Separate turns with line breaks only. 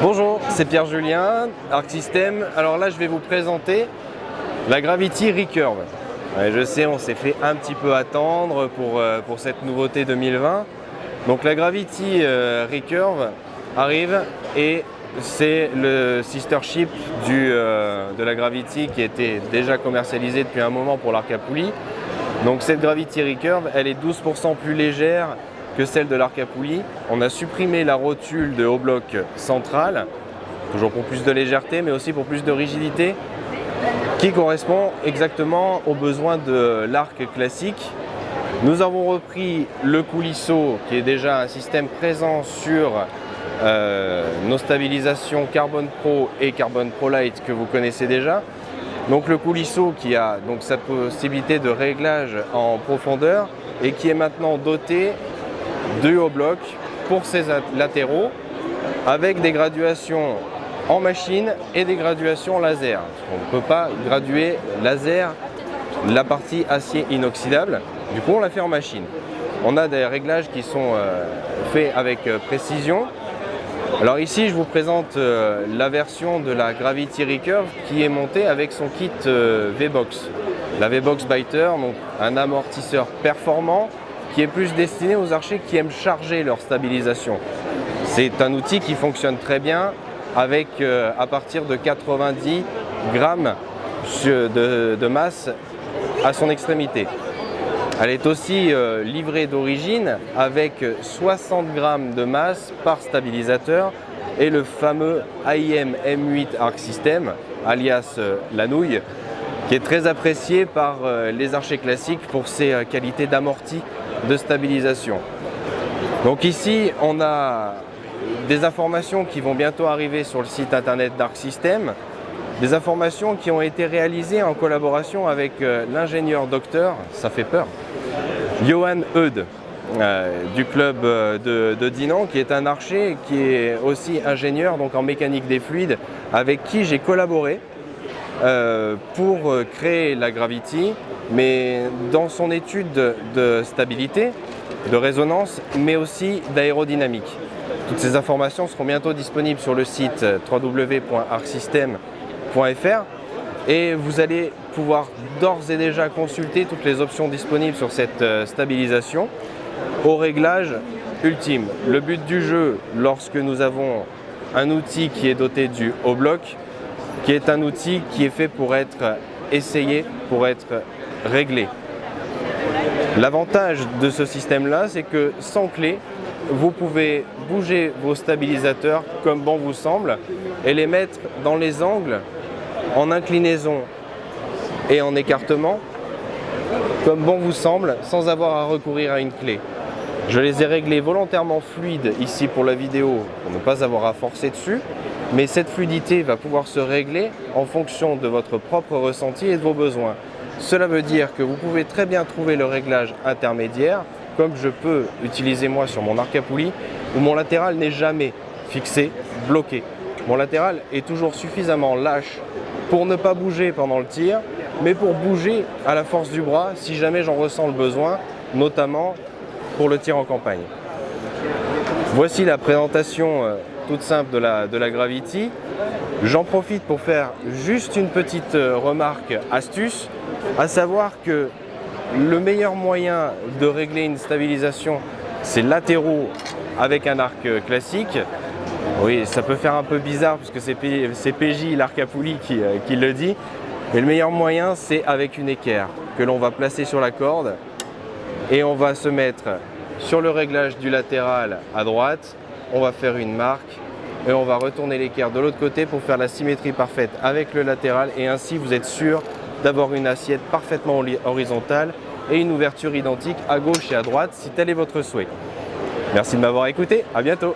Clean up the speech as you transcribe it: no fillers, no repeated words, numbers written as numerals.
Bonjour, c'est Pierre-Julien, Arc System. Alors là, je vais vous présenter la Gravity Recurve. Ouais, je sais, on s'est fait un petit peu attendre pour cette nouveauté 2020. Donc la Gravity Recurve arrive et c'est le sister ship de la Gravity qui était déjà commercialisée depuis un moment pour l'Arc à poulie. Donc cette Gravity Recurve, elle est 12% plus légère que celle de l'Arc à poulie. On a supprimé la rotule de haut bloc central, toujours pour plus de légèreté, mais aussi pour plus de rigidité, qui correspond exactement aux besoins de l'arc classique. Nous avons repris le coulisseau, qui est déjà un système présent sur nos stabilisations Carbon Pro et Carbon Pro Lite que vous connaissez déjà. Donc le coulisseau qui a donc cette possibilité de réglage en profondeur et qui est maintenant doté de haut bloc pour ses latéraux avec des graduations en machine et des graduations laser. On ne peut pas graduer laser la partie acier inoxydable, du coup on l'a fait en machine. On a des réglages qui sont faits avec précision. Alors ici je vous présente la version de la Gravity Recurve qui est montée avec son kit V-Box. La V-Box Biter, donc un amortisseur performant qui est plus destiné aux archers qui aiment charger leur stabilisation. C'est un outil qui fonctionne très bien avec à partir de 90 grammes de masse à son extrémité. Elle est aussi livrée d'origine avec 60 grammes de masse par stabilisateur et le fameux AIM M8 Arc System, alias la nouille, qui est très apprécié par les archers classiques pour ses qualités d'amorti de stabilisation. Donc ici on a des informations qui vont bientôt arriver sur le site internet d'Arc System, des informations qui ont été réalisées en collaboration avec l'ingénieur docteur, ça fait peur, Johan Eudes du club de Dinan, qui est un archer qui est aussi ingénieur donc en mécanique des fluides, avec qui j'ai collaboré pour créer la Gravity, mais dans son étude de stabilité, de résonance, mais aussi d'aérodynamique. Toutes ces informations seront bientôt disponibles sur le site www.arcsystem.fr et vous allez pouvoir d'ores et déjà consulter toutes les options disponibles sur cette stabilisation au réglage ultime. Le but du jeu, lorsque nous avons un outil qui est doté du haut bloc, qui est un outil qui est fait pour être essayé, pour être réglé. L'avantage de ce système-là, c'est que sans clé, vous pouvez bouger vos stabilisateurs comme bon vous semble et les mettre dans les angles en inclinaison et en écartement comme bon vous semble sans avoir à recourir à une clé. Je les ai réglés volontairement fluides ici pour la vidéo pour ne pas avoir à forcer dessus, mais cette fluidité va pouvoir se régler en fonction de votre propre ressenti et de vos besoins. Cela veut dire que vous pouvez très bien trouver le réglage intermédiaire comme je peux utiliser moi sur mon arc à poulie où mon latéral n'est jamais fixé, bloqué. Mon latéral est toujours suffisamment lâche pour ne pas bouger pendant le tir, mais pour bouger à la force du bras si jamais j'en ressens le besoin, notamment pour le tir en campagne. Voici la présentation toute simple de la Gravity. J'en profite pour faire juste une petite remarque astuce, à savoir que le meilleur moyen de régler une stabilisation, c'est latéraux avec un arc classique. Oui, ça peut faire un peu bizarre parce que c'est PJ, l'arc à poulie, qui le dit. Mais le meilleur moyen, c'est avec une équerre que l'on va placer sur la corde et on va se mettre sur le réglage du latéral à droite. On va faire une marque et on va retourner l'équerre de l'autre côté pour faire la symétrie parfaite avec le latéral et ainsi vous êtes sûr d'avoir une assiette parfaitement horizontale et une ouverture identique à gauche et à droite si tel est votre souhait. Merci de m'avoir écouté, à bientôt.